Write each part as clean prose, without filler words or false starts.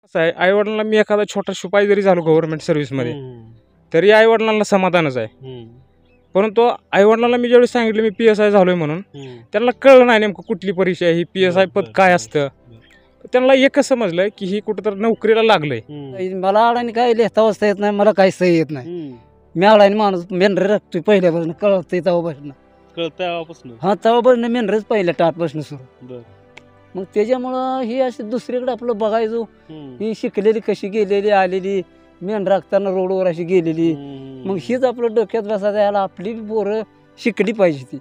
कसं आहे, आईवडिलांना मी एखादा छोटा शिपाई जरी झालो गव्हर्नमेंट सर्व्हिसमध्ये तरी आईवडिलांना समाधानच आहे. परंतु आईवडिलांना मी ज्यावेळी सांगितलं मी PSI झालोय म्हणून त्यांना कळलं नाही नेमकं कुठली परीक्षा आहे ही, PSI पद काय असतं. त्यांना एकच समजलं की ही कुठंतरी नोकरीला लागलंय. मला अडाणी काय लिहिता वाचता येत नाही, मला काही सही येत नाही. मी अडाणी माणूस मेंढरे राखतोय पहिल्यापासून, कळतंय तेव्हापासून. हा तेव्हापासून मेंढरेच पहिल्या टाटपासून सुरू. मग त्याच्यामुळं ही अशी दुसरीकडे आपलं बघायचो, ही शिकलेली कशी गेलेली आलेली मेंढ राखताना रोडवर अशी गेलेली. मग हीच आपलं डोक्यात बसायचं, याला आपली पोरं शिकली पाहिजे ती.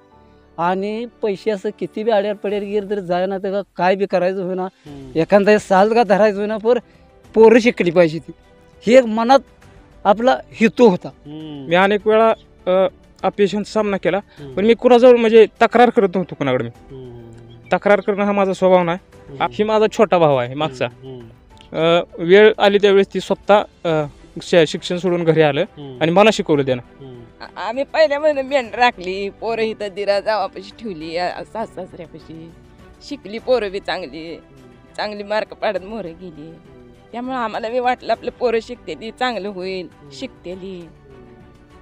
आणि पैसे असं किती बी आड्यात पड्यात गेलं तरी जाय ना, तर काय बी करायचं होईना, एखादा साल का धरायचं होईना, पर पोरं शिकली पाहिजे ती. ही एक मनात आपला हेतू होता. मी अनेक वेळा अपयशांचा सामना केला, पण मी कुणाजवळ म्हणजे तक्रार करत नव्हतो कुणाकडे. मी तक्रार करणं हा माझा स्वभाव नाही. ही माझा छोटा भाव आहे मागचा. वेळ आली त्यावेळेस ती स्वतः शिक्षण सोडून घरी आलं आणि मला शिकवलं त्यानं. आम्ही पहिल्यामध्ये मेंढ राखली, पोरं इथं दिरा जावापाशी ठेवली, सासऱ्यापाशी शिकली, पोरं बी चांगली मार्क पाडत मोरं गेली. त्यामुळे आम्हाला बी वाटलं आपलं पोरं शिकतेली, चांगलं होईल, शिकतेली.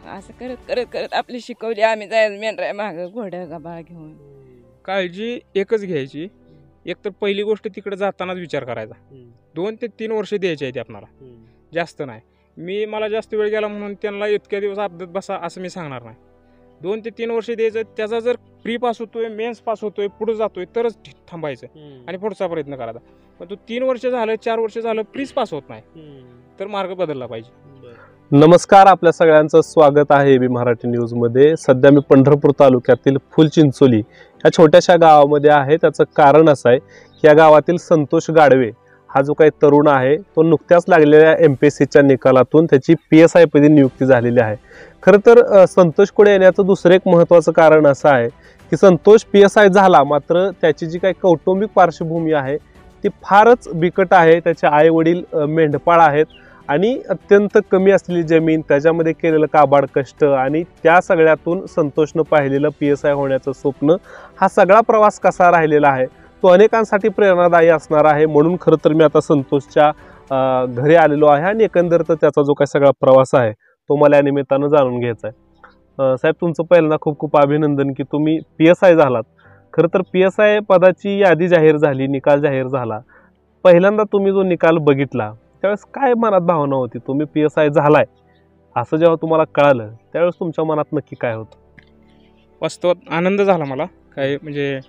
असं करत करत करत आपली शिकवली. आम्ही जायचं मेंढरा मागं घोडं गबाळ घेऊन. काळजी एकच घ्यायची, एक तर पहिली गोष्ट तिकडे जातानाच विचार करायचा. 2 ते 3 वर्ष द्यायची आहे ती आपल्याला, जास्त नाही. मला जास्त वेळ गेला म्हणून त्यांना इतक्या दिवस अभ्यास बसा असं मी सांगणार नाही. 2 ते 3 वर्ष द्यायचं. त्याचा जर प्री पास होतोय, मेन्स पास होतोय, पुढे जातोय तरच थांबायचं आणि पुढचा प्रयत्न करायचा. पण तो 3 वर्ष झालं, 4 वर्ष झालं, प्रीच पास होत नाही तर मार्ग बदलला पाहिजे. नमस्कार, आपल्या सगळ्यांचं स्वागत आहे AB मराठी न्यूजमध्ये. सध्या मी पंढरपूर तालुक्यातील फुलचिंचोली या छोट्याशा गावामध्ये आहे. त्याचं कारण असं आहे की या गावातील संतोष गाडवे हा जो काही तरुण आहे तो नुकत्याच लागलेल्या MPSCच्या निकालातून त्याची PSI पदी नियुक्ती झालेली आहे. खरं तर संतोषकडे येण्याचं दुसरं एक महत्त्वाचं कारण असं आहे की संतोष PSI झाला, मात्र त्याची जी काही कौटुंबिक पार्श्वभूमी आहे ती फारच बिकट आहे. त्याचे आई वडील मेंढपाळ आहेत आणि अत्यंत कमी असलेली जमीन, त्याच्यामध्ये केलेलं काबाड कष्ट आणि त्या सगळ्यातून संतोषनं पाहिलेलं PSI होण्याचं स्वप्न, हा सगळा प्रवास कसा राहिलेला आहे तो अनेकांसाठी प्रेरणादायी असणार आहे. म्हणून खरं तर मी आता संतोषच्या घरी आलेलो आहे आणि एकंदरीत त्याचा जो काही सगळा प्रवास आहे तो मला या निमित्तानं जाणून घ्यायचा आहे. साहेब, तुमचं पहिल्यांदा खूप खूप अभिनंदन की तुम्ही PSI झालात. खरं तर PSI पदाची यादी जाहीर झाली, निकाल जाहीर झाला. पहिल्यांदा तुम्ही जो निकाल बघितला त्यावेळेस काय मनात भावना होती? तुम्ही PSI झालाय असं जेव्हा तुम्हाला कळालं त्यावेळेस तुमच्या मनात नक्की काय होतं? वास्तवात आनंद झाला मला. काय म्हणजे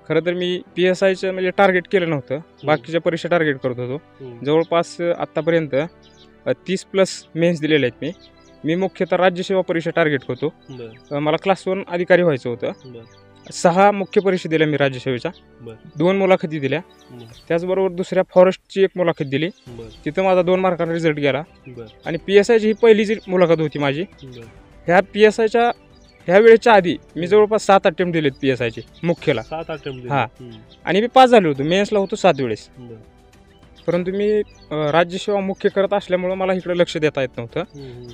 खरं तर मी PSIचं म्हणजे टार्गेट केलं नव्हतं, बाकीच्या परीक्षा टार्गेट करत होतो. जवळपास आत्तापर्यंत 30+ मेन्स दिलेले आहेत. मी मुख्यतः राज्यसेवा परीक्षा टार्गेट करतो. मला क्लास 1 अधिकारी व्हायचं होतं. 6 मुख्य परीक्षा दिल्या मी राज्यसेवेच्या, 2 मुलाखती दिल्या. त्याचबरोबर दुसऱ्या फॉरेस्टची 1 मुलाखत दिली, तिथं माझा 2 मार्कांना रिझल्ट गेला. आणि PSIची ही पहिली जी मुलाखत होती माझी. ह्या PSIच्या ह्या वेळेच्या आधी मी जवळपास 7 अटेम्प्ट दिलेत PSIचे मुख्यला. 7 अटेम्प्ट? हां. आणि मी पास झालो होतो, मेन्सला होतो 7 वेळेस. परंतु मी राज्यसेवा मुख्य करत असल्यामुळं मला इकडे लक्ष देता येत नव्हतं.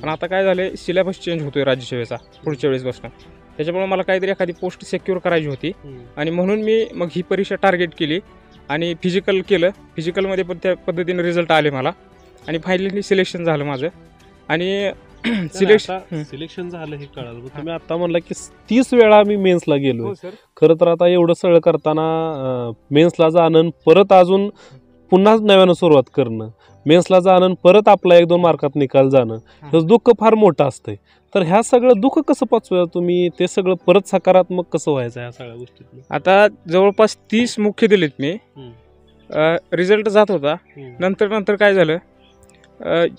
पण आता काय झालं, सिलेबस चेंज होतोय राज्यसेवेचा पुढच्या वेळेस बसणं. त्याच्यामुळे मला काहीतरी एखादी पोस्ट सिक्युअर करायची होती आणि म्हणून मी मग ही परीक्षा टार्गेट केली आणि फिजिकल केलं. फिजिकलमध्ये पण त्या पद्धतीने रिझल्ट आले मला आणि फायनली सिलेक्शन झालं माझं. आणि सिलेक्शन झालं हे कळालं. तुम्ही आता म्हणला की 30 वेळा मी मेन्सला गेलो. खरं तर आता एवढं सगळं करताना मेन्सला जाणं, परत अजून पुन्हा नव्यानं सुरुवात करणं, मेन्सला जाणं, परत आपला 1-2 मार्कात निकाल जाणं, हे दुःख फार मोठं असतंय. तर ह्या सगळं दुःख कसं पाचवं तुम्ही? ते सगळं परत सकारात्मक कसं व्हायचं ह्या सगळ्या गोष्टीत? आता जवळपास 30 मुख्य दिलेत मी. रिझल्ट जात होता. नंतर काय झालं,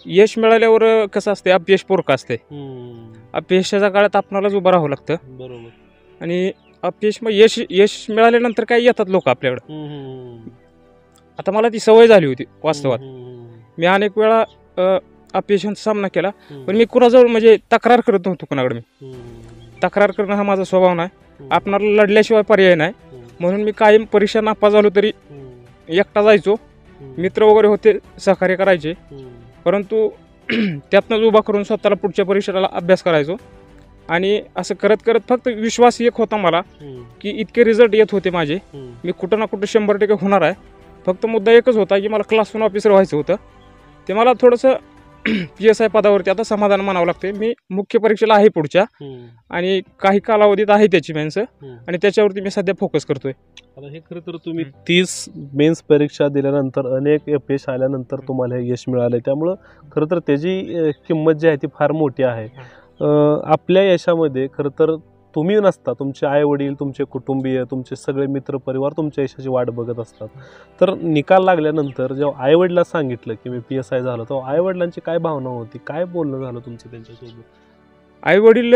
यश मिळाल्यावर कसं असते, अपयश पोरकं असते. अपयशाच्या काळात आपणालाच उभं राहावं लागतं. बरोबर. आणि अपयश मग यश मिळाल्यानंतर काय येतात लोक आपल्याकडं. आता मला ती सवय झाली होती वास्तवात. मी अनेक वेळा अपयशांचा सामना केला, पण मी कुणाजवळ म्हणजे तक्रार करत नव्हतो कुणाकडे. मी तक्रार करणं हा माझा स्वभाव नाही. आपणाला लढल्याशिवाय पर्याय नाही. म्हणून मी कायम परीक्षा नापास झालो तरी एकटा जायचो. मित्र वगैरे होते, सहकार्य करायचे, परंतु त्यातनंच उभा करून स्वतःला पुढच्या परीक्षेला अभ्यास करायचो. आणि असं करत करत फक्त विश्वास एक होता मला की इतके रिझल्ट येत होते माझे, मी कुठं ना कुठं 100% होणार आहे. फक्त मुद्दा एकच होता की मला क्लास 1 ऑफिसर व्हायचं होतं. ते मला थोडंसं PSI पदावरती आता समाधान मानावं लागते. मी मुख्य परीक्षेला आहे पुढच्या आणि काही कालावधीत आहे त्याची मेन्स आणि त्याच्यावरती मी सध्या फोकस करतोय. आता हे खरं तर तुम्ही 30 मेन्स परीक्षा दिल्यानंतर अनेक अपयश आल्यानंतर तुम्हाला हे यश मिळालं, त्यामुळं खरं तर त्याची किंमत जी आहे ती फार मोठी आहे. आपल्या यशामध्ये खरं तर तुम्ही नसता, तुमचे आई वडील, तुमचे कुटुंबीय, तुमचे सगळे मित्र परिवार तुमच्या यशाची वाट बघत असतात. तर निकाल लागल्यानंतर जेव्हा आई वडिलांना सांगितलं की मी PSI झालो, तेव्हा आई वडिलांची काय भावना होती, काय बोलणं झालं तुमचं त्यांच्यासोबत? आई वडील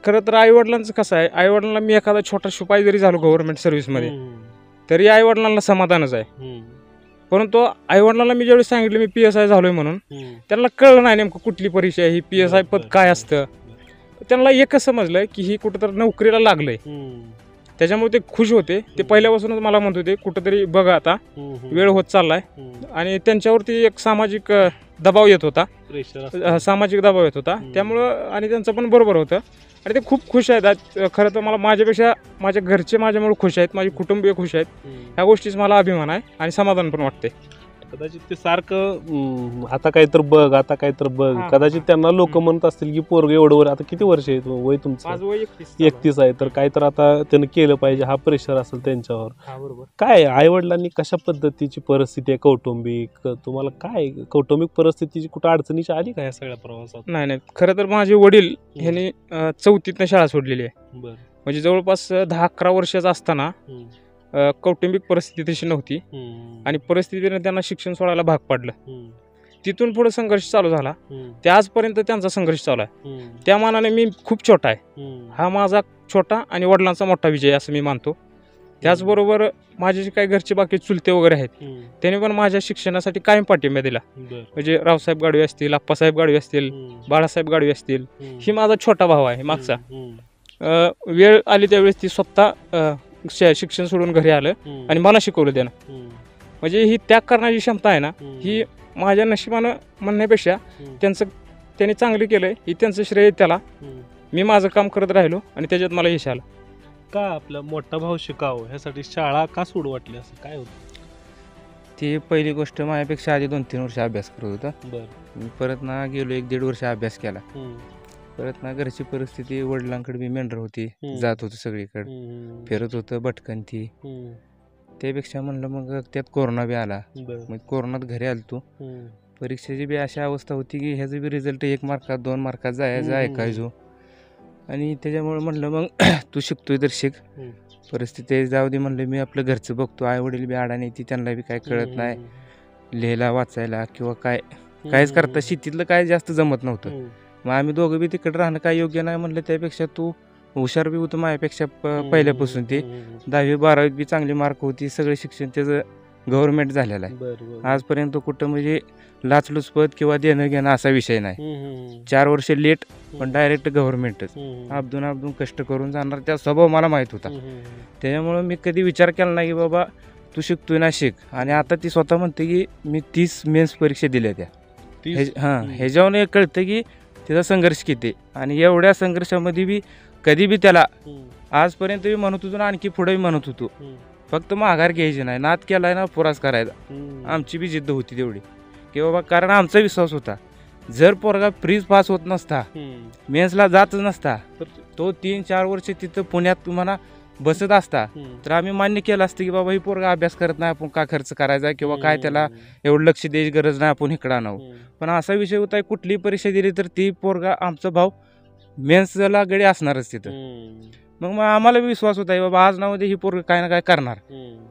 खरं तर आई वडिलांचं कसं आहे, आई वडिलांना मी एखादा छोटा शिपाई जरी झालो गव्हर्नमेंट सर्व्हिसमध्ये तरी आई वडिलांना समाधानच आहे. परंतु आई वडिलांना मी ज्यावेळी सांगितलं मी PSI झालोय म्हणून त्यांना कळलं नाही नेमकं कुठली परीक्षा आहे ही, PSI पद काय असतं. त्यांना एकच समजलं की ही कुठंतरी नोकरीला लागलंय, त्याच्यामुळे ते खुश होते. ते पहिल्यापासूनच मला म्हणत होते कुठंतरी बघा आता वेळ होत चाललाय आणि त्यांच्यावरती एक सामाजिक दबाव येत होता, सामाजिक दबाव येत होता. त्यामुळं आणि त्यांचं पण बरोबर होतं आणि ते खूप खुश आहेत. खरं तर मला माझ्यापेक्षा माझ्या घरचे माझ्यामुळे खुश आहेत, माझी कुटुंबीय खुश आहेत. ह्या गोष्टीच मला अभिमान आहे आणि समाधान पण वाटते. कदाचित ते सारखं आता काय तर बघ, आता काय तर बघ, कदाचित त्यांना लोक म्हणत असतील की पोरग एवढं आता किती वर्ष आहे वय तुमचं? माझं वय 31 आहे. तर काय तर आता त्यानं केलं पाहिजे हा प्रेशर असेल त्यांच्यावर. काय आई वडिलांनी कशा पद्धतीची परिस्थिती आहे कौटुंबिक, तुम्हाला काय कौटुंबिक परिस्थितीची कुठं अडचणीची आली का या सगळ्या प्रवासात? नाही, खरं तर माझे वडील ह्यांनी 4थीतनं शाळा सोडलेली आहे. म्हणजे जवळपास 10-11 वर्षाचा असताना कौटुंबिक परिस्थिती तशी नव्हती आणि परिस्थितीने त्यांना शिक्षण सोडायला भाग पाडलं. तिथून पुढे संघर्ष चालू झाला. ते आजपर्यंत त्यांचा संघर्ष चालू आहे. त्या मानाने मी खूप छोटा आहे. हा माझा छोटा आणि वडिलांचा मोठा विजय असं मी मानतो. त्याचबरोबर माझे जे काही घरचे बाकी चुलते वगैरे आहेत त्यांनी पण माझ्या शिक्षणासाठी कायम पाठिंबा दिला. म्हणजे रावसाहेब गाडवे असतील, आप्पासाहेब गाडवे असतील, बाळासाहेब गाडवे असतील. ही माझा छोटा भाऊ आहे मागचा. वेळ आली त्यावेळेस ती स्वतः शिक्षण सोडून घरी आलं आणि मला शिकवलं त्यानं. म्हणजे ही त्याग करण्याची क्षमता आहे ना, ही माझ्या नशिबानं म्हणण्यापेक्षा त्यांनी चांगली केलंय ही त्यांचं श्रेय त्याला. मी माझं काम करत राहिलो आणि त्याच्यात मला यश आलं. का आपला मोठा भाऊ शिकावं ह्यासाठी शाळा का सोडू वाटली, असं काय होतं? ती पहिली गोष्ट माझ्यापेक्षा आधी 2-3 वर्ष अभ्यास करत होता. मी परत ना गेलो 1-1.5 वर्ष अभ्यास केला. परत ना घरची परिस्थिती, वडिलांकडे मी मेंढर होती, जात होतो सगळीकडे, फिरत होतं भटकंती. त्यापेक्षा म्हणलं मग त्यात कोरोना बी आला. मग कोरोनात घरी आलतो. परीक्षेची बी अशी अवस्था होती की ह्याचं बी रिझल्ट 1 मार्कात 2 मार्कात जायचं ऐकायचो. आणि त्याच्यामुळे म्हणलं मग तू शिकतोय तर शिक, परिस्थिती जाऊ दे म्हणलं, मी आपलं घरचं बघतो. आई वडील बी अडाणी ती, त्यांना बी काय कळत नाही लिहायला वाचायला किंवा काहीच करता. शेतीतलं काय जास्त जमत नव्हतं. मग आम्ही दोघं बी तिकडे राहणं काय योग्य नाही म्हणलं. त्यापेक्षा तू हुशार बी होतं माझ्यापेक्षा पहिल्यापासून. ते 10वी-12वीत बी चांगली मार्क होती. सगळं शिक्षण त्याचं गव्हर्नमेंट झालेलं आहे. आजपर्यंत कुठं म्हणजे लाचलुचपत किंवा देणं घेणं असा विषय नाही. 4 वर्ष लेट पण डायरेक्ट गव्हर्नमेंटच. आपदून कष्ट करून जाणार त्या स्वभाव मला माहीत होता. त्याच्यामुळं मी कधी विचार केला नाही की बाबा तू शिकतोय ना शिक. आणि आता ती स्वतः म्हणते की मी 30 मेन्स परीक्षा दिल्या त्या. ह्याच्यावर कळतं की त्याचा संघर्ष किती. आणि एवढ्या संघर्षामध्ये बी कधी बी त्याला आजपर्यंत बी म्हणत होतो ना, आणखी पुढे म्हणत होतो, फक्त माघार घ्यायची नाही, नाद केलाय ना पुराच करायचा. आमची बी जिद्द होती तेवढी की बाबा, कारण आमचा विश्वास होता जर पोरगा फ्रीज पास होत नसता, मेन्सला जातच नसता, तो 3-4 वर्ष तिथं पुण्यात तुम्हाला बसत असता तर आम्ही मान्य केलं असतं की बाबा ही पोरगा अभ्यास करत नाही, आपण का खर्च करायचा किंवा काय त्याला एवढं लक्ष द्यायची गरज नाही, आपण इकडं आणावं. पण असा विषय होता कुठलीही परीक्षा दिली तर ती पोरगा आमचा भाऊ मेन्सला गडी असणारच तिथं. मग आम्हाला विश्वास होता बाबा आज नाव दे ही पोरगा काय ना काय करणार.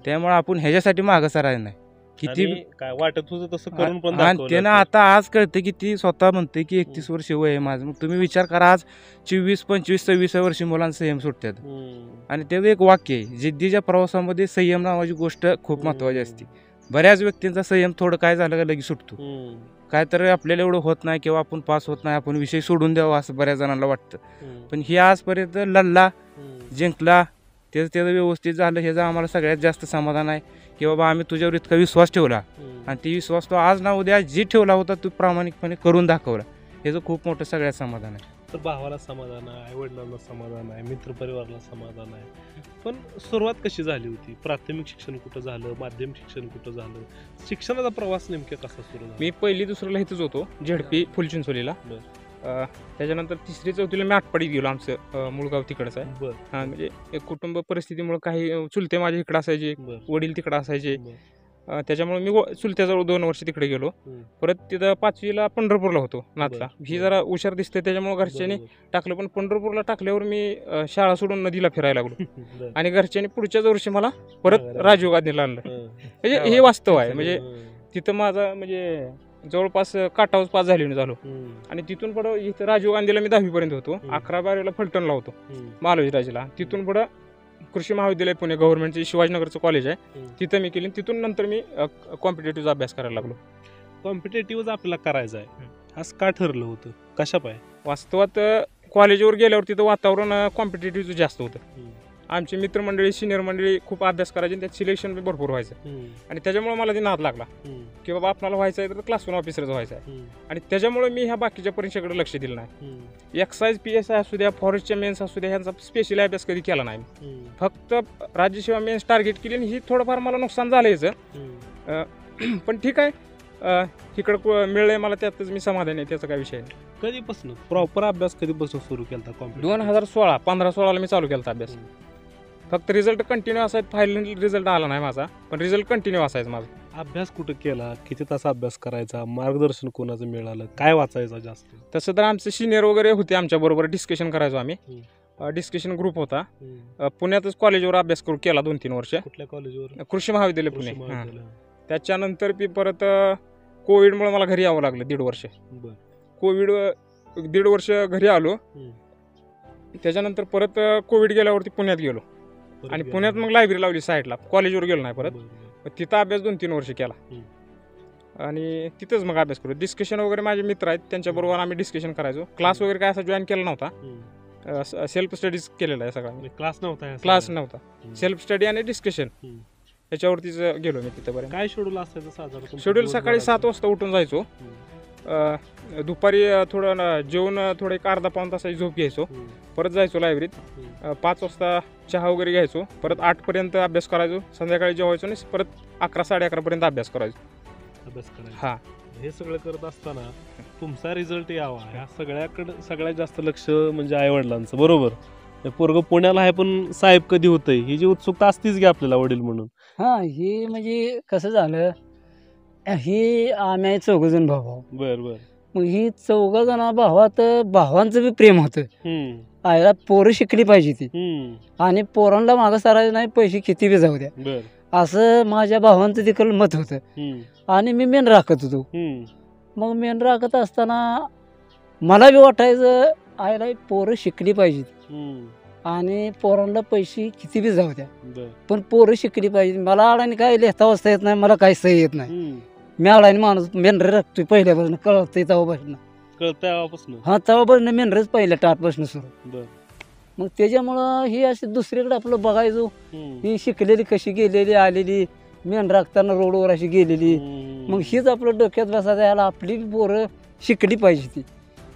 त्यामुळे आपण ह्याच्यासाठी मागं सरायला नाही. किती काय वाटत होतं तसं करून पण आणि त्यानं आता आज कळतं की ती स्वतः म्हणते की 31 वर्ष वय आहे माझं. मग तुम्ही विचार करा, आज 24, 25, 26 वर्षी मुलांना संयम सुटतात. आणि त्याचं एक वाक्य आहे, जिद्दीच्या प्रवासामध्ये संयम नावाची गोष्ट खूप महत्वाची असते. बऱ्याच व्यक्तींचा संयम थोडं काय झालं का लगेच सुटतो. काय तर आपल्याला एवढं होत नाही किंवा आपण पास होत नाही, आपण विषय सोडून द्यावा असं बऱ्याच जणांना वाटतं. पण ही आजपर्यंत लढला, जिंकला, त्याचं व्यवस्थित झालं, ह्याचं आम्हाला सगळ्यात जास्त समाधान आहे की बाबा आम्ही तुझ्यावर इतका विश्वास ठेवला आणि ती विश्वास तो आज ना उद्या जी ठेवला होता तू प्रामाणिकपणे करून दाखवला. ह्याचं खूप मोठं सगळ्यात समाधान आहे. तर भावाला समाधान आहे, आई वडिलांना समाधान आहे, मित्रपरिवाराला समाधान आहे. पण सुरुवात कशी झाली होती? प्राथमिक शिक्षण कुठं झालं, माध्यमिक शिक्षण कुठं झालं, शिक्षणाचा प्रवास नेमका कसा सुरू झाला? मी पहिली दुसरीला इथंच होतो, झेडपी फुलचिंचोलीला. त्याच्यानंतर तिसरी चौथीला मी आटपाडीत गेलो. आमचं मूळगाव तिकडंच आहे. बरं. हा, म्हणजे एक कुटुंब परिस्थितीमुळे काही चुलते माझे इकडे असायचे, बरं. वडील तिकडे असायचे. बरं. त्याच्यामुळे मी चुलत्याजवळ 2 वर्ष तिकडे गेलो. परत तिथं 5वीला पंढरपूरला होतो नाथला. बरं. ही जरा हुशार दिसते त्याच्यामुळे घरच्यांनी बरोबर. टाकलं. पण पंढरपूरला टाकल्यावर मी शाळा सोडून नदीला फिरायला लागलो. बरं. आणि घरच्यांनी पुढच्याच वर्षी मला परत माघारी राजीव गांधीला आणलं. म्हणजे हे वास्तव आहे. म्हणजे तिथं माझा म्हणजे जवळपास काटावच पास झालो. आणि तिथून पुढं इथं राजीव गांधीला मी 10वी पर्यंत होतो. 11-12वीला फलटणला होतो, महालविराजीला. तिथून पुढं कृषी महाविद्यालय पुणे गव्हर्नमेंटचं शिवाजीनगरचं कॉलेज आहे, तिथं मी केली. तिथून नंतर मी कॉम्पिटेटिव्हचा अभ्यास करायला लागलो. कॉम्पिटेटिव्ह आपल्याला करायचं आहे, असं का ठरलं होतं? कशा पाय? वास्तवात कॉलेजवर गेल्यावर तिथं वातावरण कॉम्पिटेटिव्हचं जास्त होतं. आमची मित्रमंडळी, सिनियर मंडळी खूप अभ्यास करायची आणि त्यात सिलेक्शन बी भरपूर व्हायचं. आणि त्याच्यामुळे मला ते नाद लागला की बाबा आपल्याला व्हायचं आहे तर क्लास 1 ऑफिसरच व्हायचं आहे. आणि त्याच्यामुळे मी ह्या बाकीच्या परीक्षेकडे लक्ष दिलं नाही. एक्साईज PSI असू द्या, फॉरेस्टच्या मेन्स असू द्या, ह्यांचा स्पेशल अभ्यास कधी केला नाही. फक्त राज्यसेवा मेन्स टार्गेट केली आणि ही थोडंफार मला नुकसान झालं याचं. पण ठीक आहे, इकडं मिळलंय मला, त्यातच मी समाधान आहे, त्याचा काय विषय नाही. कधीपासून प्रॉपर अभ्यास कधीपासून सुरू केला? 2016 15-16ला मी चालू केला अभ्यास. फक्त रिझल्ट कंटिन्यू असायचा. फायनल रिझल्ट आला नाही माझा, पण रिझल्ट कंटिन्यू असायचा माझा. अभ्यास कुठं केला, किती तास अभ्यास करायचा, मार्गदर्शन कोणाचं मिळालं, काय वाचायचं जास्त? तसं तर आमचे सिनियर वगैरे होते, आमच्या बरोबर डिस्कशन करायचो आम्ही. डिस्कशन ग्रुप होता. पुण्यातच कॉलेजवर अभ्यास केला 2-3 वर्ष. कुठल्या कॉलेजवर? कृषी महाविद्यालय पुणे. त्याच्यानंतर परत कोविडमुळे मला घरी यावं लागलं 1.5 वर्ष. कोविड 1.5 वर्ष घरी आलो. त्याच्यानंतर परत कोविड गेल्यावरती पुण्यात गेलो. आणि पुण्यात मग लायब्ररी लावली साईडला, कॉलेजवर गेलो नाही परत. तिथं अभ्यास 2-3 वर्ष केला. आणि तिथंच मग अभ्यास करू. डिस्कशन वगैरे माझे मित्र आहेत, त्यांच्याबरोबर आम्ही डिस्कशन करायचो. क्लास वगैरे काय असा जॉईन केला नव्हता. सेल्फ स्टडीज केलेला आहे सगळा. क्लास नव्हता. सेल्फ स्टडी आणि डिस्कशन याच्यावरतीच गेलो मी तिथंपर्यंत. काय शेड्यूल असायचं साधारण? शेड्यूल सकाळी 7 वाजता उठून जायचो. दुपारी थोडं जेवण, थोडं एक अर्धा पाऊण तासाची झोप घ्यायचो. परत जायचो लायब्ररीत. 5 वाजता चहा वगैरे घ्यायचो. परत 8 पर्यंत अभ्यास करायचो. संध्याकाळी जेवायचो आणि परत 11-11:30 पर्यंत अभ्यास करायचो. हा, हे सगळं करत असताना तुमचा रिझल्ट यावा ह्या सगळ्यात जास्त लक्ष म्हणजे आई वडिलांचं. बरोबर, पोरग पुण्याला आहे पण साहेब कधी होतंय ही जी उत्सुकता असतीच की आपल्याला वडील म्हणून. हा, हे म्हणजे कसं झालं, ही आम्ही 4 जण भाऊ. बर. मग ही 4 जण भावात भावांचं बी प्रेम होतं. आईला पोरं शिकली पाहिजे ती, आणि पोरांना मागं सारायचं नाही, पैसे किती बी जाऊ द्या, असं माझ्या भावांचं तिकडं मत होतं. आणि मी मेन राखत होतो. मग मेन राखत असताना मला बी वाटायचं आईला पोरं शिकली पाहिजे, आणि पोरांना पैसे किती बी जाऊ द्या, पण पोरं शिकली पाहिजे. मला अडाणी काय लिहिता वाचता येत नाही, मला काही सही येत नाही. मी अडाणी माणूस, मेंढर राखतोय पहिल्यापासून, कळतंय तेव्हापासून. हा, तेव्हापासून मेंढरच पहिल्या टाटपासून सुरू. मग त्याच्यामुळं ही अशी दुसरीकडे आपलं बघायचो. ही शिकलेली कशी गेलेली आलेली, मेंढर राखताना रोडवर अशी गेलेली. मग हीच आपलं डोक्यात बसायचं, याला आपली पोरं शिकली पाहिजे ती.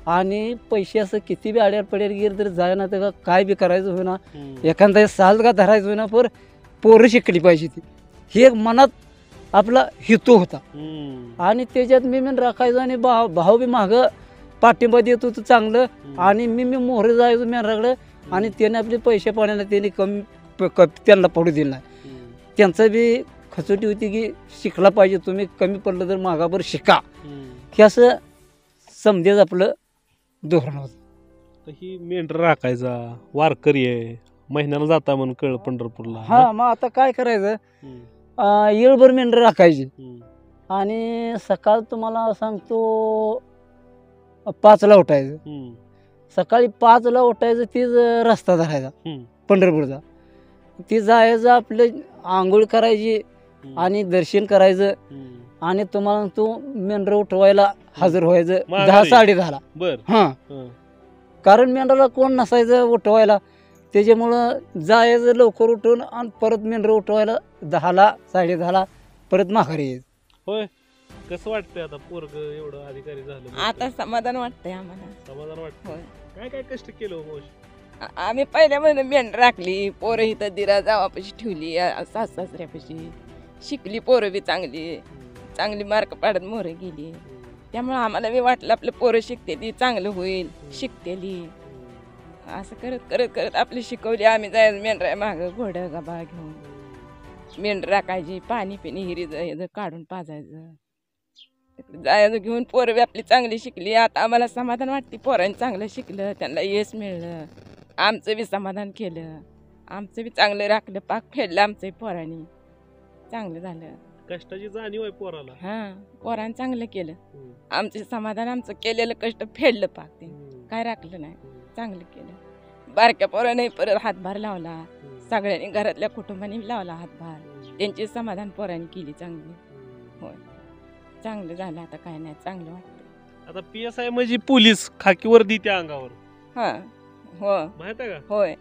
आणि पैसे असं किती बी आड्यावर पड्यावर गेलं तरी जाय ना, तर काय बी करायचं होईना, एखादा साल का धरायचं होईना, पर पोरं शिकली पाहिजे ती. ही एक मनात आपला हेतू होता. आणि त्याच्यात मी राखायचो. आणि भाऊ बी मागं पाठिंबा देत होतं चांगलं. आणि मी मोहरे जायचो मेंढराकडं. आणि त्याने आपले पैसे पाण्याला त्यांनी कमी त्यांना पडू दिलं नाही. त्यांचं बी खचोटी होती की शिकला पाहिजे तुम्ही, कमी पडलं तर मागाबर शिका, हे असं समजेच आपलं धोरण होतं. तर ही मेंढर राखायचा वारकरी आहे, महिन्याला जाता म्हणून कळ पंढरपूरला. हा, मग आता काय करायचं, येळभर मेंढर राखायची. आणि सकाळ तुम्हाला सांगतो 5ला उठायचं. सकाळी 5ला उठायचं, तीच रस्ता धरायचा पंढरपूरचा. ती जायचं, आपलं आंघोळ करायची आणि दर्शन करायचं. आणि तुम्हाला तो मेंढर उठवायला हजर व्हायचं 10-10:30. हा, कारण मेंढराला कोण नसायचं उठवायला, त्याच्यामुळं जायचं लवकर उठून आणि परत मेंढर उठवायला 10ला 10:30ला परत माघारी यायचं. होय, कसं वाटतंय आता पोरग एवढं अधिकारी झालं आता समाधान वाटतंय आम्हाला. समाधान वाटतं. होय. काय काय कष्ट केलं हो मावशी? आम्ही पहिल्यापासून मेंढर राखली, पोरं इथं दिरा जावापाशी ठेवली, सास सासऱ्यापाशी शिकली, पोरं बी चांगली मार्क पाडत मोरं गेली. त्यामुळं आम्हाला बी वाटलं आपलं पोरं शिकते ती चांगलं होईल, शिकतेली. असं करत करत करत आपली शिकवली. आम्ही जायचं मेंढरा मागं घोडं गबा घेऊन मेंढर राखायची, पाणी पिणी हिरी काढून पाजायचं, जायचं घेऊन. पोरं बी आपली चांगली शिकली. आता आम्हाला समाधान वाटते, पोरांनी चांगलं शिकलं, त्यांना यश मिळलं. आमचं बी समाधान केलं, आमचं बी चांगलं राखलं, पाक फेडलं आमचं पोरांनी, चांगलं झालं. कष्टाची जाणीव आहे पोराला. हां, पोरांनी चांगलं केलं. आमचं समाधान, आमचं केलेलं कष्ट फेडलं पाक. ते काय राखलं नाही, चांगलं केलं. बारक्या पोराने परत हातभार लावला, सगळ्यांनी घरातल्या कुटुंबाने लावला हातभार. त्यांची समाधान पोरांनी केली चांगली. होय, चांगलं झालं. आता काय नाही, चांगलं वाटतं. आता PSI म्हणजे पोलीस खाकी वर्दी त्या अंगावर. हां, हो, माहित आहे का? होय,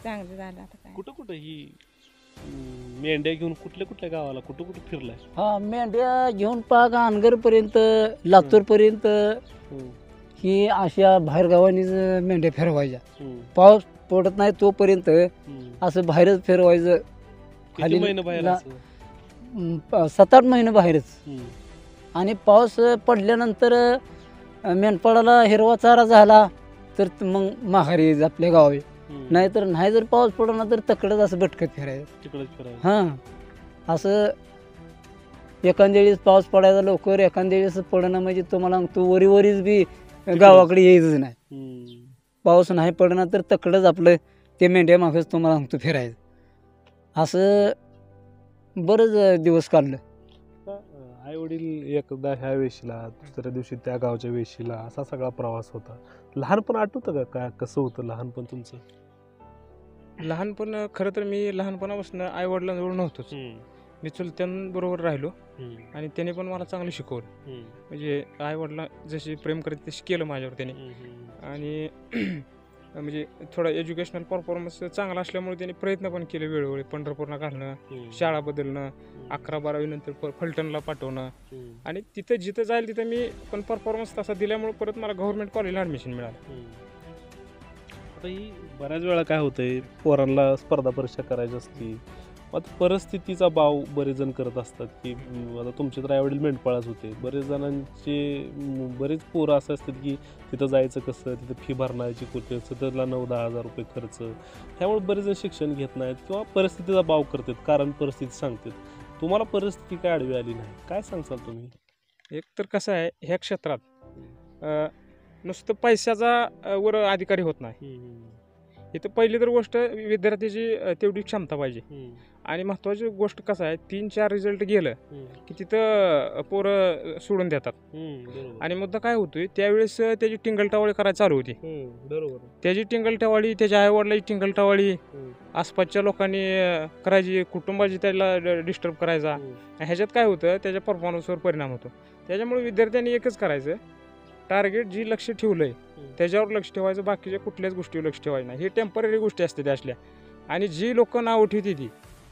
चांगलं झालं. आता काय कुठं कुठं ही मेंढ्या घेऊन कुठल्या गावाला कुठं फिरलाय? हा, मेंढ्या घेऊन पाक अनगर पर्यंत, लातूर पर्यंत ही अशा बाहेर गावांनीच मेंढ्या फिरवायच्या. पाऊस पडत नाही तोपर्यंत असं बाहेरच फिरवायचं. किती महिने बाहेर असं? 7-8 महिने बाहेरच. आणि पाऊस पडल्यानंतर मेंढपाळाला हिरवा चारा झाला तर मग माघारी आपल्या गावी. नाहीतर नाही जर पाऊस पडला तर तकडच असं भटकत फिरायचं. हां, असं एखाद्या वेळेस पाऊस पडायचा लवकर, एखाद्या वेळेस पडणं म्हणजे तुम्हाला तो वरीच बी गावाकडे यायचंच नाही. पाऊस नाही पडणार तर तकडच आपलं ते मेंढ्या मागच तुम्हाला सांगतो फिरायचं. असं बरंच दिवस काढलं. आई वडील एकदा ह्या वेशीला, दुसऱ्या दिवशी त्या गावच्या वेशीला, असा सगळा प्रवास होता. लहानपण आठवतं का? काय कसं होतं लहानपण तुमचं? लहानपण खरं तर मी लहानपणापासून आई वडिलांजवळ नव्हतोच. मी चुलत्यांबरोबर राहिलो आणि त्याने पण मला चांगलं शिकवलं. म्हणजे आई वडिला जशी प्रेम करत तशी केलं माझ्यावर त्याने. आणि म्हणजे थोडा एज्युकेशनल परफॉर्मन्स चांगला असल्यामुळे त्यांनी प्रयत्न पण केले वेळोवेळी. पंढरपूरला घालणं, शाळा बदलणं, 11-12वी नंतर फलटणला पाठवणं. आणि तिथं जिथं जाईल तिथं मी पण परफॉर्मन्स तसा दिल्यामुळे परत मला गव्हर्नमेंट कॉलेजला ॲडमिशन मिळालं. आता ही बऱ्याच वेळा काय होतंय, पोरांना स्पर्धा परीक्षा करायची असती, आता परिस्थितीचा भाव बरेच जण करत असतात की आता तुमचे तर आईवडील मेंढपाळच होते. बरेच बरेच पोरं असं असतात की तिथं जायचं कसं, तिथं फी भरण्याची कुठे, त्याला 9-10 हजार रुपये खर्च. त्यामुळे बरेच जण शिक्षण घेत नाहीत किंवा परिस्थितीचा भाव करतात, कारण परिस्थिती सांगतात. तुम्हाला परिस्थिती काय आडवी आली नाही, काय सांगसाल तुम्ही? एक तर कसं आहे, ह्या क्षेत्रात नुसतं पैशाचा वर अधिकारी होत नाही. इथं पहिली तर गोष्ट विद्यार्थ्याची तेवढी क्षमता पाहिजे. आणि महत्त्वाची गोष्ट कसं आहे, 3-4 रिझल्ट गेलं की तिथं पोरं सोडून देतात. आणि मुद्दा काय होतोय, त्यावेळेस त्याची टिंगलटावाळी करायला चालू होती. बरोबर, त्याची टिंगलटावाळी, त्याच्या आईवडिलाची टिंगलटावाळी, आसपासच्या लोकांनी करायची, कुटुंबाची त्याला डिस्टर्ब करायचा. ह्याच्यात काय होतं, त्याच्या परफॉर्मन्सवर परिणाम होतो. त्याच्यामुळे विद्यार्थ्यांनी एकच करायचं, टार्गेट जी लक्ष ठेवलंय त्याच्यावर लक्ष ठेवायचं, बाकीच्या कुठल्याच गोष्टीवर लक्ष ठेवायचं नाही. हे टेम्पररी गोष्टी असते त्या असल्या. आणि जी लोक नाव ठेवते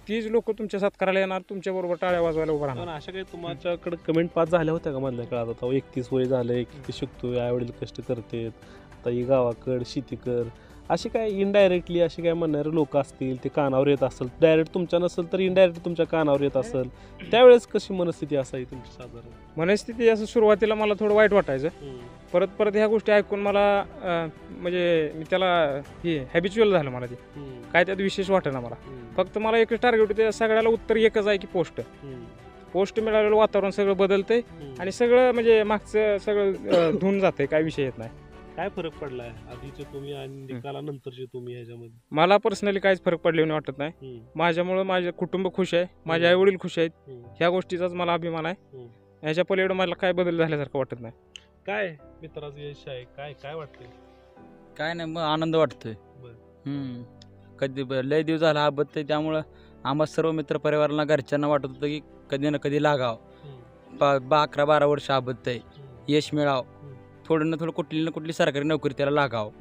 तीच लोक तुमच्या साथ करायला येणार, तुमच्याबरोबर टाळ्या वाजवायला उभं राहणार. अशा काही तुमच्याकडे कमेंट पास झाल्या होत्या का मधल्या काळात? आता 31 वय झालंय, किती शिकतोय, आईवडील कष्ट करतात, आता ही गावाकड शेती कर, अशी काय इनडायरेक्टली अशी काय म्हणणारे लोक असतील, ते कानावर येत असेल, डायरेक्ट तुमच्या नसेल तर इनडायरेक्ट तुमच्या कानावर येत असेल, त्यावेळेस कशी मनस्थिती असावी तुमची साधारण? मनस्थिती असं सुरुवातीला मला थोडं वाईट वाटायचं. परत ह्या गोष्टी ऐकून मला म्हणजे मी त्याला हे हॅबिच्युअल झालं. मला ते काय त्यात विशेष वाटेना. मला फक्त मला एकच टार्गेट होते, सगळ्याला उत्तर एकच आहे की पोस्ट मिळालेलं वातावरण सगळं बदलतंय आणि सगळं म्हणजे मागचं सगळं धुवून जातंय, काय विषय येत नाही. काय फरक पडलाय आधीचे तुम्ही आणि निकालानंतरचे तुम्ही ह्याच्यामध्ये? मला पर्सनली काहीच फरक पडलेला वाटत नाही. माझ्यामुळं माझे कुटुंब खुश आहे, माझे आई वडील खुश आहेत, ह्या गोष्टीचाच मला अभिमान आहे. ह्याच्या पलीकडे मला काय बदल झाल्यासारखं वाटत नाही. काय मित्राचं यश आहे, काय वाटतंय? काय नाही, मग आनंद वाटतोय. कधी लय दिवस झाला हा बघतोय, त्यामुळं आम्हा सर्व मित्र परिवाराला घरच्यांना वाटत होतं की कधी ना कधी लागावं. 11-12 वर्ष हा बघतोय, यश मिळावं, थोडं ना थोडं कुठली ना कुठली सरकारी नोकरी त्याला लागावं,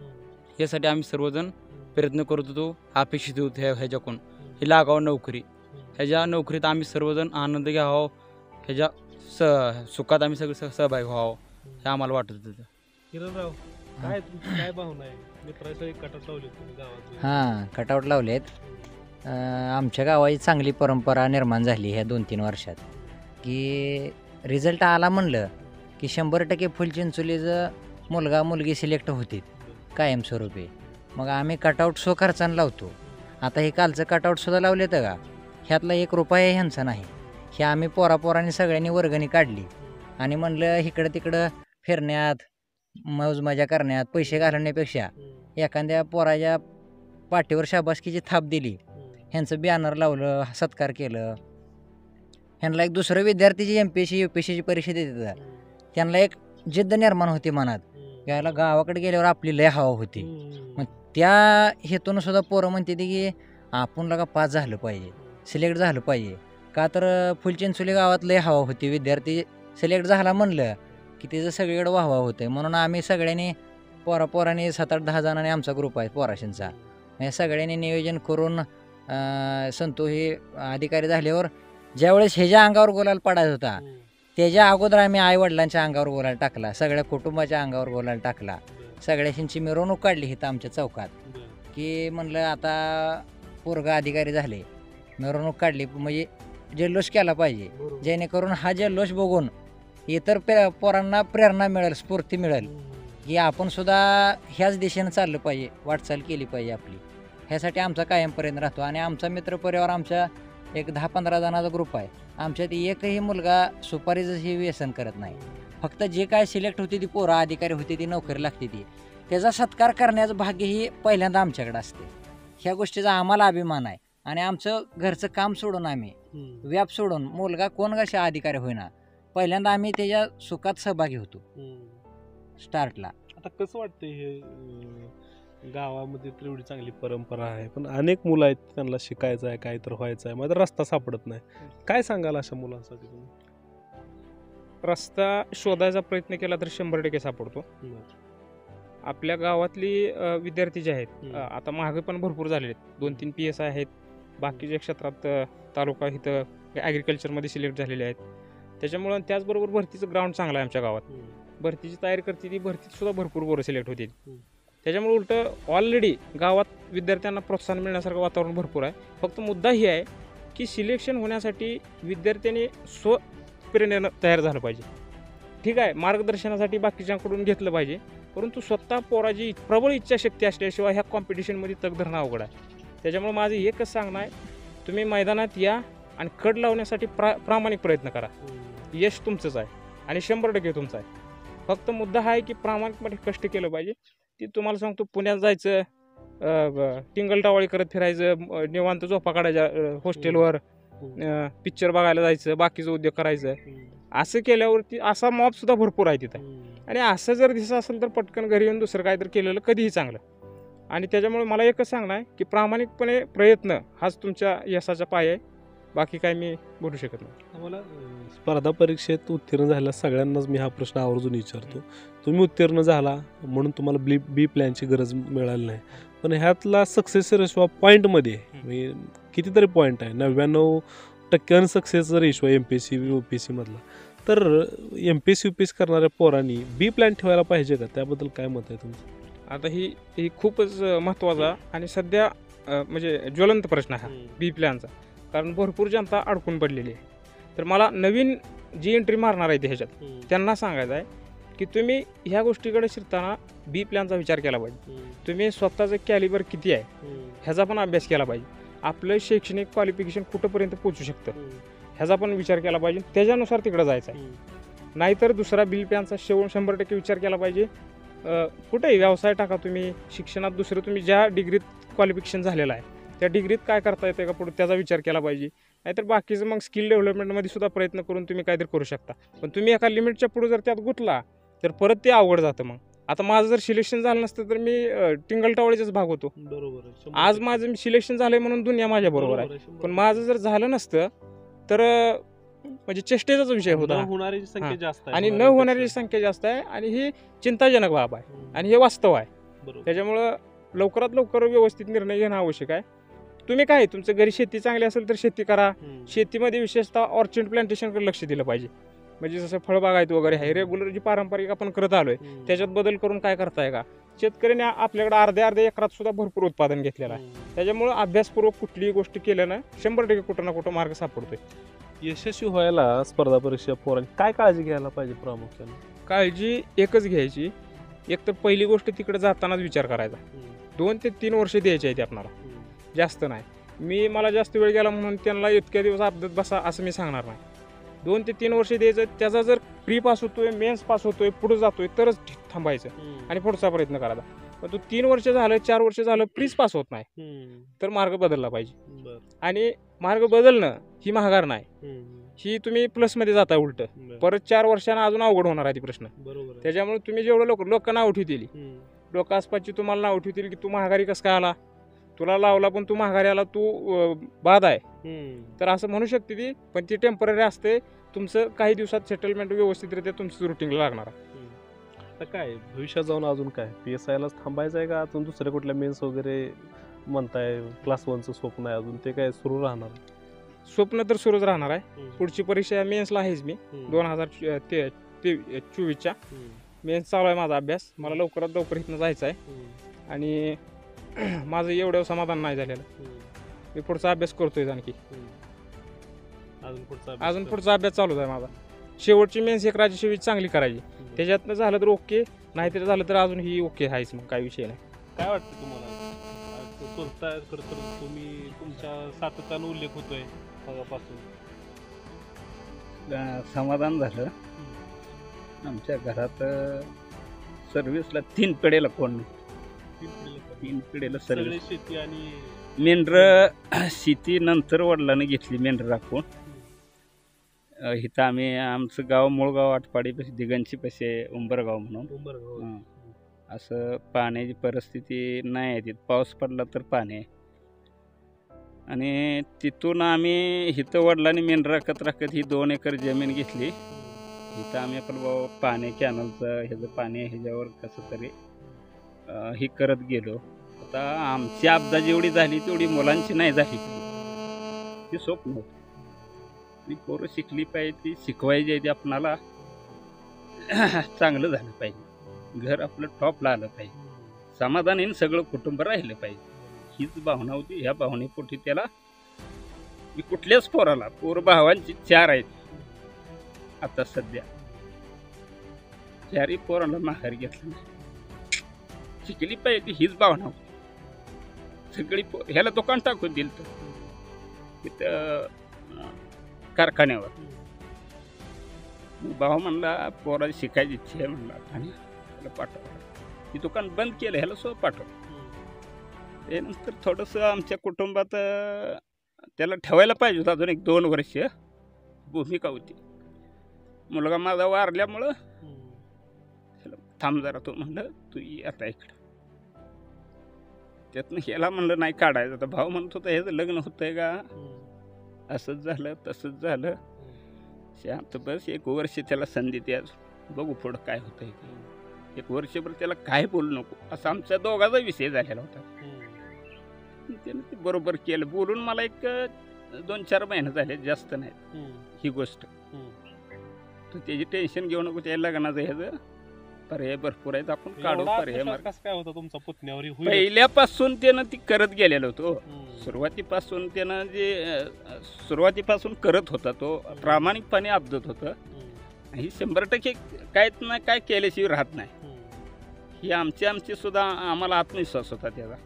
यासाठी आम्ही सर्वजण प्रयत्न करत होतो, अपेक्षित होतो ह्याच्याकडून ही लागावं नोकरी. ह्याच्या नोकरीत आम्ही सर्वजण आनंद घ्यावा, ह्याच्या सुखात आम्ही सगळे सहभागी व्हावं हे आम्हाला वाटत होतं. किरणराव, काय तुमची काय भावना आहे? मित्रासह कटात लावले तुम्ही गावात. हां, कटआउट लावलेत. आमच्या गावाची चांगली परंपरा निर्माण झाली ह्या 2-3 वर्षात, की रिझल्ट आला म्हणलं की 100% फुलचिंचोलीचं मुलगा मुलगी सिलेक्ट होतील कायमस्वरूपी. मग आम्ही कटआउट स्वखर्चानं लावतो. आता हे कालचं कटआउटसुद्धा लावले तर का ह्यातला 1 रुपया ह्यांचा नाही. हे आम्ही पोरापोरांनी सगळ्यांनी वर्गणी काढली आणि म्हणलं इकडं तिकडं फिरण्यात मौज मजा करण्यात पैसे घालवण्यापेक्षा एखाद्या पोराच्या पाठीवर शाबासकीची थाप दिली, ह्यांचं बॅनर लावलं, सत्कार केलं. ह्यांना एक दुसरं विद्यार्थी जी MPSC UPSCची परीक्षा देतात त्यांना एक जिद्द निर्माण होती मनात, यायला गावाकडे गेल्यावर आपली लय हवा होती. मग त्या हेतून सुद्धा पोरं म्हणते की आपण लगा पास झालं पाहिजे, सिलेक्ट झालं पाहिजे. का तर फुलचिंचोली गावात लय हवा होती, विद्यार्थी सिलेक्ट झाला म्हणलं की त्याचं सगळीकडे वाहवा होतं. म्हणून आम्ही सगळ्यांनी पोरांनी 7-8-10 जणांनी आमचा ग्रुप आहे पोराशींचा. या सगळ्यांनी नियोजन करून संतोष हे अधिकारी झाल्यावर ज्यावेळेस ह्याच्या अंगावर गुलाल पडायचा होता त्याच्या अगोदर आम्ही आईवडिलांच्या अंगावर गुलाल टाकला, सगळ्या कुटुंबाच्या अंगावर गुलाल टाकला. सगळ्यांची मिरवणूक काढली इथं आमच्या चौकात, की म्हणलं आता पोरगा अधिकारी झाले, मिरवणूक काढली म्हणजे जल्लोष केला पाहिजे, जेणेकरून हा जल्लोष बघून इतर पोरांना प्रेरणा मिळेल, स्फूर्ती मिळेल की आपण सुद्धा ह्याच दिशेनं चाललं पाहिजे, वाटचाल केली पाहिजे आपली. ह्यासाठी आमचा कायमपर्यंत राहतो. आणि आमचा मित्रपरिवार आमच्या एक 10-15 जणांचा ग्रुप आहे. आमच्यात एकही मुलगा सुपारीचं हे व्यसन करत नाही. फक्त जे काय सिलेक्ट होती ती पोरं अधिकारी होती ती नोकरी लागते ती त्याचा सत्कार करण्याचं भाग्य ही पहिल्यांदा आमच्याकडे असते. ह्या गोष्टीचा आम्हाला अभिमान आहे. आणि आमचं घरचं काम सोडून आम्ही व्याप सोडून मुलगा कोण कशा अधिकारी होईना पहिल्यांदा आम्ही त्याच्या सुखात सहभागी होतो स्टार्टला. आता कसं वाटतंय हे गावामध्ये तर एवढी चांगली परंपरा आहे, पण अनेक मुलं आहेत त्यांना शिकायचं आहे, काय तर व्हायचं आहे, माझा रस्ता सापडत नाही. काय सांगाल अशा मुलांसाठी तुम्ही? रस्ता शोधायचा प्रयत्न केला तर 100% सापडतो. आपल्या गावातली विद्यार्थी जे आहेत आता मागे पण भरपूर झालेले आहेत. 2-3 PSI आहेत, बाकीच्या क्षेत्रात तालुका इथं ॲग्रिकल्चरमध्ये सिलेक्ट झालेले आहेत. त्याच्यामुळं त्याचबरोबर भरतीचं ग्राउंड चांगलं आहे आमच्या गावात. भरतीची तयारी करते ती भरतीत सुद्धा भरपूर पोरं सिलेक्ट होतील. त्याच्यामुळे उलटं ऑलरेडी गावात विद्यार्थ्यांना प्रोत्साहन मिळण्यासारखं वातावरण भरपूर आहे. फक्त मुद्दा ही आहे की सिलेक्शन होण्यासाठी विद्यार्थ्यांनी स्वप्रेरणेनं तयार झालं पाहिजे. ठीक आहे, मार्गदर्शनासाठी बाकीच्यांकडून घेतलं पाहिजे, परंतु स्वतः पोराची प्रबळ इच्छाशक्ती असल्याशिवाय ह्या कॉम्पिटिशनमध्ये तग धरणं अवघड आहे. त्याच्यामुळे माझं एकच सांगणं आहे, तुम्ही मैदानात या आणि कड लावण्यासाठी प्रामाणिक प्रयत्न करा. यश तुमचंच आहे आणि 100% तुमचं आहे. फक्त मुद्दा हा आहे की प्रामाणिकपणे कष्ट केलं पाहिजे. ती तुम्हाला सांगतो, पुण्यात जायचं, टिंगलटावाळी करत फिरायचं, निवांत झोपा काढायच्या हॉस्टेलवर, पिक्चर बघायला जायचं, बाकीचं उद्योग करायचं, असं केल्यावरती असा मॉब सुद्धा भरपूर आहे तिथं. आणि असं जर दिसत असेल तर पटकन घरी येऊन दुसरं काहीतरी केलेलं कधीही चांगलं. आणि त्याच्यामुळे मला एकच सांगणं आहे की प्रामाणिकपणे प्रयत्न हाच तुमच्या यशाचा पाय आहे. बाकी काय मी बोलू शकत नाही. आम्हाला स्पर्धा परीक्षेत उत्तीर्ण झालेल्या सगळ्यांनाच मी हा प्रश्न आवर्जून विचारतो. तुम्ही उत्तीर्ण झाला म्हणून तुम्हाला बी प्लॅनची गरज मिळाली नाही, पण ह्यातला सक्सेस रेशो पॉईंटमध्ये म्हणजे कितीतरी पॉईंट आहे, 99% अनसक्सेस रेशो आहे MPSC UPSC मधला. तर MPSC UPSC करणाऱ्या पोरांनी बी प्लॅन ठेवायला पाहिजे का? त्याबद्दल काय मत आहे तुमचं? आता ही खूपच महत्त्वाचा आणि सध्या म्हणजे ज्वलंत प्रश्न आहे बी प्लॅनचा. कारण भरपूर जनता अडकून पडलेली आहे. तर मला नवीन जी एंट्री मारणार आहे ह्याच्यात त्यांना सांगायचं आहे की तुम्ही ह्या गोष्टीकडे शिरताना बी प्लॅनचा विचार केला पाहिजे. तुम्ही स्वतःचं कॅलिबर किती आहे ह्याचा पण अभ्यास केला पाहिजे. आपलं शैक्षणिक क्वालिफिकेशन कुठंपर्यंत पोचू शकतं ह्याचा पण विचार केला पाहिजे. त्याच्यानुसार तिकडं जायचं आहे. नाहीतर दुसरा बी प्लॅनचा 100% विचार केला पाहिजे. कुठेही व्यवसाय टाका तुम्ही, शिक्षणात दुसरं तुम्ही ज्या डिग्रीत क्वालिफिकेशन झालेलं आहे त्या डिग्रीत काय करता येतं का पुढे त्याचा विचार केला पाहिजे. नाहीतर बाकीचं मग स्किल डेव्हलपमेंटमध्ये सुद्धा प्रयत्न करून तुम्ही काहीतरी करू शकता. पण तुम्ही एका लिमिटच्या पुढे जर त्यात गुंतला तर परत ते अवघड जातं. मग आता माझं जर सिलेक्शन झालं नसतं तर मी टिंगलटावळीचाच भाग होतो. बरोबर. आज माझं सिलेक्शन झालंय म्हणून दुनिया माझ्या बरोबर आहे, पण माझं जर झालं नसतं तर म्हणजे चेष्टेचाच विषय होता. होणारी संख्या जास्त आहे आणि न होणारी संख्या जास्त आहे आणि ही चिंताजनक बाब आहे आणि हे वास्तव आहे. त्याच्यामुळं लवकरात लवकर व्यवस्थित निर्णय घेणं आवश्यक आहे. तुम्ही काय, तुमचं घरी शेती चांगली असेल तर शेती करा. शेतीमध्ये विशेषतः ऑर्चिड प्लांटेशनकडे लक्ष दिलं पाहिजे. म्हणजे जसं फळबागायत वगैरे आहे रेग्युलर जी पारंपरिक आपण करत आलोय त्याच्यात बदल करून काय करताय का शेतकऱ्याने आपल्याकडे अर्ध्या एकरात सुद्धा भरपूर उत्पादन घेतलेलं आहे त्याच्यामुळे अभ्यासपूर्वक कुठलीही गोष्ट केल्यानं 100% कुठं ना कुठं मार्ग सापडतोय. यशस्वी व्हायला स्पर्धा परीक्षा पोरांनी काय काळजी घ्यायला पाहिजे प्रामुख्याने? काळजी एकच घ्यायची, एक तर पहिली गोष्ट तिकडे जातानाच विचार करायचा. 2 ते 3 वर्ष द्यायची आहे ते आपल्याला, जास्त नाही. मला जास्त वेळ गेला म्हणून त्यांना इतक्या दिवस अभ्यास बसा असं मी सांगणार नाही. 2 ते 3 वर्ष द्यायचं. त्याचा जर प्री पास होतोय, मेन्स पास होतोय, पुढे जातोय तरच थांबायचं आणि पुढचा प्रयत्न करायचा. पण तो 3 वर्ष झालं, 4 वर्ष झालं, प्रीच पास होत नाही तर मार्ग बदलला पाहिजे. आणि मार्ग बदलणं ही महागार नाही, ही तुम्ही प्लसमध्ये जाताय उलट. परत 4 वर्षांना अजून अवघड होणार आहे ती प्रश्न. त्याच्यामुळे तुम्ही जेवढं लोक नाव ठेवतील, लोक आसपासची तुम्हाला नाव ठेवतील की तू महागारी कसं काय आला, तुला लावला पण तू महागारी आला, तू बाद आहे, तर असं म्हणू शकते ती. पण ती टेम्पररी असते. तुमचं काही दिवसात सेटलमेंट व्यवस्थितरित्या तुमचं रुटीनला लागणार आहे. आता काय भविष्यात जाऊन अजून काय PSIलाच थांबायचं आहे का अजून दुसऱ्या कुठल्या मेन्स वगैरे म्हणताय? क्लास 1चं स्वप्न आहे अजून, ते काय सुरू राहणार? स्वप्न तर सुरूच राहणार आहे. पुढची परीक्षा मेन्सला आहेच मी 2024च्या मेन्स चालू आहे माझा अभ्यास. मला लवकरात लवकर इथनं जायचं आहे आणि माझं एवढं समाधान नाही झालेलं. मी पुढचा अभ्यास करतोय आणखी, अजून पुढचा अभ्यास चालूच आहे माझा. शेवटची मेन्स एक राज्यसेवेची चांगली करायची, त्याच्यातनं झालं तर ओके, नाहीतरी झालं तर अजून ही ओके आहेच, मग काय विषय नाही. काय वाटतं तुम्हाला? तुम्ही तुमच्या सातत्यानं उल्लेख होतोय मगापासून. समाधान झालं. आमच्या घरात सर्व्हिसला 3 पिढीला कोण नाही. 3 पिढीला सर्व्हिस. शेती आणि मेंढर शेती नंतर वडिलांनी घेतली मेंढर राखून. इथं आमचं गाव मूळगाव आटपाडीपाशी दिगंची पाशी उंबरगाव म्हणून. असं पाण्याची परिस्थिती नाही आहे तिथं. पाऊस पडला तर पाणी आहे. आणि तिथून आम्ही इथं वडिलांनी मेंढर राखत ही 2 एकर जमीन घेतली. इथं आम्ही आपलं पाणी कॅनलचं ह्याचं पाणी ह्याच्यावर कसं तरी हे करत गेलो. आता आमची आपदा जेवढी झाली तेवढी मुलांची नाही झाली. ती स्वप्न होतं. ती पोरं शिकली पाहिजे, ती शिकवायची आहे, ती आपणाला चांगलं झालं पाहिजे. घर आपलं टॉपला आलं पाहिजे. समाधानीने सगळं कुटुंब राहिलं पाहिजे. हीच भावना होती. ह्या भावनेपोटी त्याला मी कुठल्याच पोराला, भावांची 4 आहेत आता सध्या, 4ही पोराला माघार घेतलं नाही. शिकली पाहिजे हीच भावना होती. सगळी ह्याला दुकान टाकून दिलं तर तिथं कारखान्यावर. भाऊ म्हणला पोराला शिकायची इच्छा आहे म्हणला, आणि त्याला पाठवा. ती दुकान बंद केलं, ह्याला सोबत पाठव. त्यानंतर थोडंसं आमच्या कुटुंबात त्याला ठेवायला पाहिजे होतं अजून 1-2 वर्ष भूमिका होती. मुलगा माझा वारल्यामुळं त्याला थांब जरा, तो म्हणलं तू ये आता इकडं. त्यातनं ह्याला म्हणलं नाही काढायचं. तर भाऊ म्हणत होता ह्याचं लग्न होतंय का, असंच झालं तसंच झालं. शांत बस, 1 वर्ष त्याला संधी द्या, बघू पुढं काय होतंय. 1 वर्षभर त्याला काय बोलू नको असा आमच्या दोघांचा विषय झालेला होता. त्यानं ते बरोबर केलं. बोलून मला 2-4 महिने झाले, जास्त नाही ही गोष्ट. तर त्याची टेन्शन घेऊ नको. त्या लग्नाचं ह्याचं पर्याय भरपूर आहेत, आपण काढू पर्याय. काय होता तुमचा पुतण्यावर? पहिल्यापासून त्यानं ती करत गेलेलं होतो. सुरुवातीपासून त्यानं सुरुवातीपासून करत होता. तो प्रामाणिकपणे आपदत होतं. ही 100% काय ना काय केल्याशिवाय राहत नाही. ही आमची सुद्धा आम्हाला आत्मविश्वास होता त्याचा,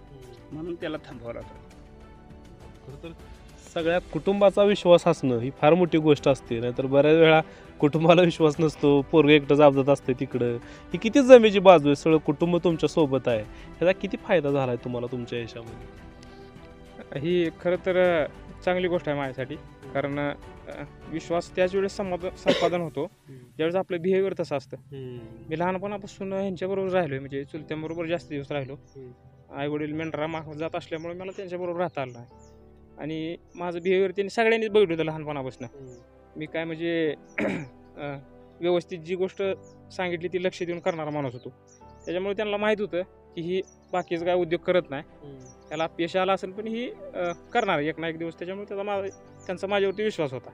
म्हणून त्याला थांबवला होता. सगळ्या कुटुंबाचा विश्वास असणं ही फार मोठी गोष्ट असते. नाहीतर बऱ्याच वेळा कुटुंबाला विश्वास नसतो, पोरगं एकटं जाबदत असते तिकडं. ही किती जमेची बाजू आहे, सगळं कुटुंब तुमच्या सोबत आहे. ह्याचा किती फायदा झाला आहे तुम्हाला तुमच्या यशामध्ये? ही खरं तर चांगली गोष्ट आहे माझ्यासाठी. कारण विश्वास त्याच वेळेस संपादन होतो ज्यावेळेस आपलं बिहेवियर तसं असतं. मी लहानपणापासून ह्यांच्याबरोबर राहिलो, म्हणजे चुलत्यांबरोबर जास्त दिवस राहिलो. आई वडील मेंढरा मागं जात असल्यामुळे मला त्यांच्याबरोबर राहता आलं नाही. आणि माझं बिहेवियर त्यांनी सगळ्यांनीच बघितलं होतं लहानपणापासून. मी काय म्हणजे व्यवस्थित जी गोष्ट सांगितली ती लक्ष देऊन करणारा माणूस होतो. त्याच्यामुळे त्यांना माहीत होतं की ही बाकीचं काय उद्योग करत नाही, त्याला अपयश आलं असेल पण ही करणार एक ना एक दिवस. त्याच्यामुळे त्यांचा माझ्यावरती विश्वास होता.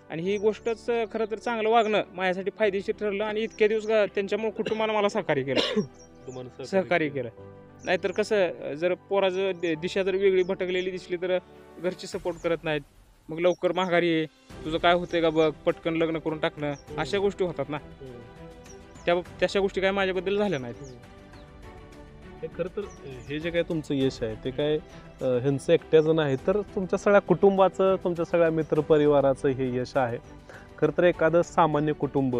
आणि ही गोष्टच खरं तर चांगलं वागणं माझ्यासाठी फायदेशीर ठरलं आणि इतके दिवस त्यांच्यामुळे कुटुंबानं मला सहकार्य केलं सहकार्य केलं. नाहीतर कसं जर पोराचं दिशा जर वेगळी भटकलेली दिसली तर घरचे सपोर्ट करत नाहीत. मग लवकर माघारी ये, तुझं काय होतंय का बघ, पटकन लग्न करून टाकणं, अशा गोष्टी होतात ना. तशा गोष्टी काय माझ्याबद्दल झाल्या नाहीत. खरं तर हे जे काय तुमचं यश आहे ते काय ह्यांचं एकट्याचं नाही तर तुमच्या सगळ्या कुटुंबाचं, तुमच्या सगळ्या मित्रपरिवाराचं हे यश आहे. खरं तर एखादं सामान्य कुटुंब,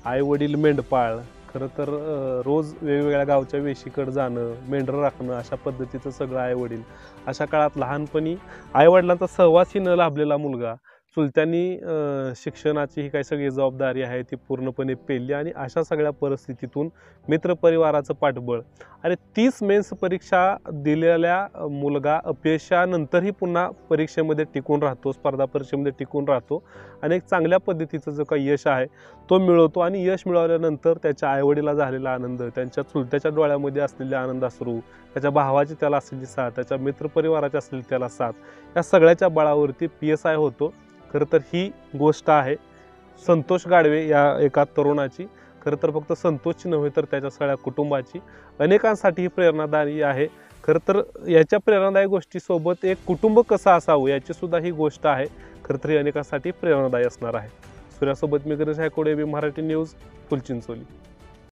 आई वडील मेंढपाळ, खरं तर रोज वेगवेगळ्या गावच्या वेशीकडे जाणं, मेंढरं राखणं, अशा पद्धतीचं सगळं आई वडील, अशा काळात लहानपणी आईवडिलांचा सहवासही न लाभलेला मुलगा, चुलत्यांनी शिक्षणाची ही काही सगळी जबाबदारी आहे ती पूर्णपणे पेलली आणि अशा सगळ्या परिस्थितीतून मित्रपरिवाराचं पाठबळ आणि 30 मेन्स परीक्षा दिलेल्या मुलगा अपयशानंतरही पुन्हा परीक्षेमध्ये टिकून राहतो, स्पर्धा परीक्षेमध्ये टिकून राहतो आणि एक चांगल्या पद्धतीचं जो काही यश आहे तो मिळवतो. आणि यश मिळवल्यानंतर त्याच्या आईवडिला झालेला आनंद, त्यांच्या चुलत्याच्या डोळ्यामध्ये असलेले आनंद अश्रू, त्याच्या भावाची त्याला असलेली साथ, त्याच्या मित्रपरिवाराची असलेली त्याला साथ, या सगळ्याच्या बळावरती PSI होतो. खरं तर ही गोष्ट आहे संतोष गाडवे या एका तरुणाची. खरं तर फक्त संतोषची नव्हे तर त्याच्या सगळ्या कुटुंबाची, अनेकांसाठी ही प्रेरणादायी आहे. खरं तर याच्या प्रेरणादायी गोष्टीसोबत एक कुटुंब कसं असावं याची सुद्धा ही गोष्ट आहे. खरं तर ही अनेकांसाठी प्रेरणादायी असणार आहे. सूर्यासोबत मी गणेश हायकोडे, मराठी न्यूज, फुलचिंचोली.